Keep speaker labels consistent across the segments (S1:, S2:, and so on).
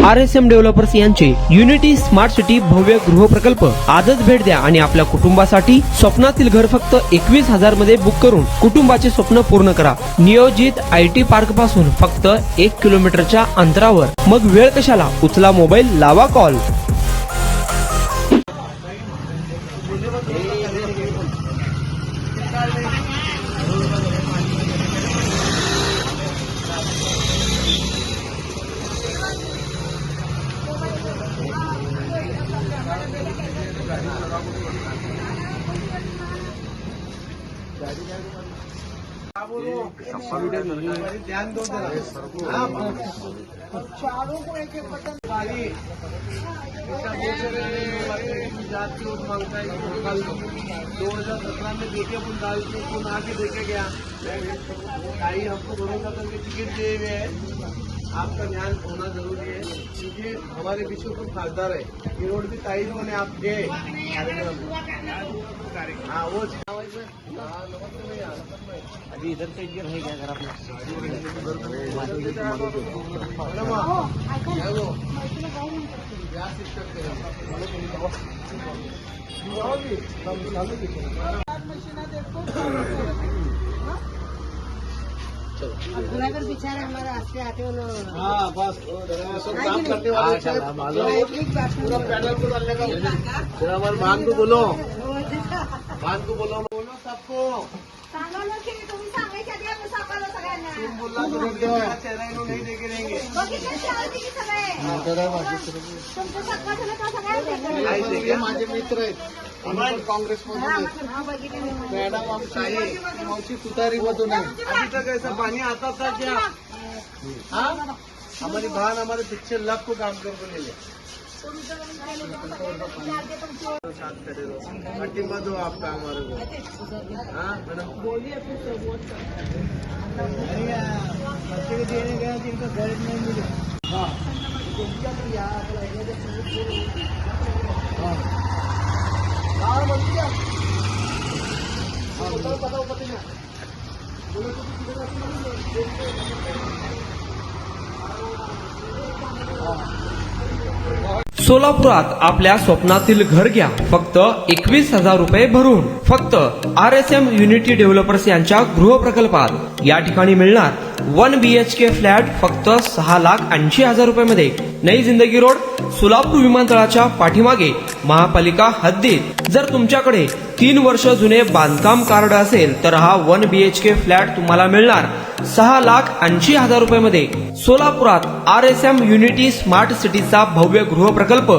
S1: RSM developers यांचे unity smart city भव्य गृह प्रकल्प आजच भेट द्या आणि आपल्या कुटुंबासाठी स्वप्नातील घर फक्त 21,000 मध्ये बुक करून कुटुंबाचे स्वप्न पूर्ण करा। नियोजित IT पार्क पासून फक्त 1 किलोमीटरच्या अंतरावर। मग वेळ कशाला, उचला मोबाईल, लावा कॉल।
S2: ध्यान दो चारों को एक बटन भाई जात की ओर मांगता है। कल 2017 में देखे अपन डाल के कौन आके देखे गया भाई, हमको भरोसा करके टिकट दिए हुए है। आपका ध्यान होना जरूरी है क्योंकि हमारे विश्व को खासदार है। ये रोड भी तारीफ होने आप गए। हाँ वो अभी इधर से इधर है क्या घर आपने
S3: ड्राइवर बेचारे हमारे आते आते
S2: हाँ बस सब काम करने वाले पूरा पैदल को डालने का। फिर हमारे भान को बोलो सबको तुम बोलना जरूर दो चेहरा इन्हों नहीं देखे रहेंगे। माझे मित्र आहेत, काँग्रेस मधून मॅडम आमची तुतारी मधून है। अभी तक ऐसा पानी आता था क्या? हाँ हमारी बहन हमारे पीछे लग को काम कर ले ले साथ खड़े रहो। पार्टीमा दो आपका हमारे को। हाँ मैडम बोलिए बच्चे को देने गया जिनका घर नहीं मिले। हाँ
S1: सोलापुरात आपल्या स्वप्नातील घर घ्या फक्त 21,000 रुपये भरून। फक्त RSM युनिटी डेव्हलपर्स यांच्या गृह प्रकल्पात या ठिकाणी मिळणार 1 BHK फ्लॅट फक्त 6,80,000 रुपये मध्ये। नई जिंदगी रोड, सोलापूर विमानतळाच्या पाठीमागे, महापालिका हद्दीत। जर तुमच्याकडे 3 वर्ष जुने बांधकाम कार्ड असेल तर हा 1 BHK फ्लॅट तुम्हाला मिळणार 6,80,000 रुपये मध्ये। सोलापुरात RSM युनिटी स्मार्ट सिटीचा भव्य गृह प्रकल्प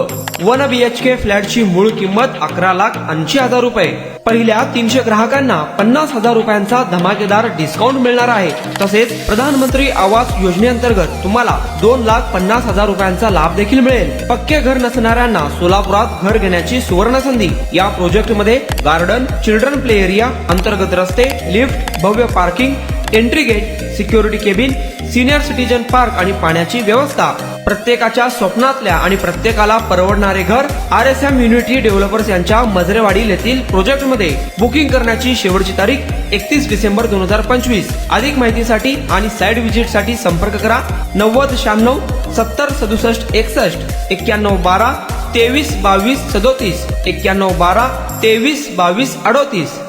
S1: 1 BHK फ्लॅटची मूळ किंमत 11,80,000 रुपये। पहिल्या 300 ग्राहकांना 50,000 रुपयांचा धमाकेदार डिस्काउंट मिळणार आहे। तसेच प्रधानमंत्री आवास योजनेअंतर्गत तुम्हाला 2,50,000 रुपयांचा लाभ देखील मिळेल। पक्के घर नसणाऱ्यांना सोलापुरात घर घेण्याची सुवर्ण संधी। या प्रोजेक्ट मध्ये गार्डन, चिल्ड्रन प्ले एरिया, अंतर्गत रस्ते, लिफ्ट, भव्य parking, entry gate, security cabin, senior citizen park आणि पाण्याची व्यवस्था। प्रत्येकाच्या स्वप्नातल्या आणि प्रत्येकाला परवडणारे घर RSM युनिटी डेव्हलपर्स यांच्या मजरेवाडी येथील प्रोजेक्ट मध्ये। बुकिंग करण्याची शेवटची तारीख 31 डिसेंबर 2025। अधिक माहितीसाठी आणि साइट व्हिजिट साठी संपर्क करा 9096 70 67 61 91 12 23 22 37 91 12 23 22 38।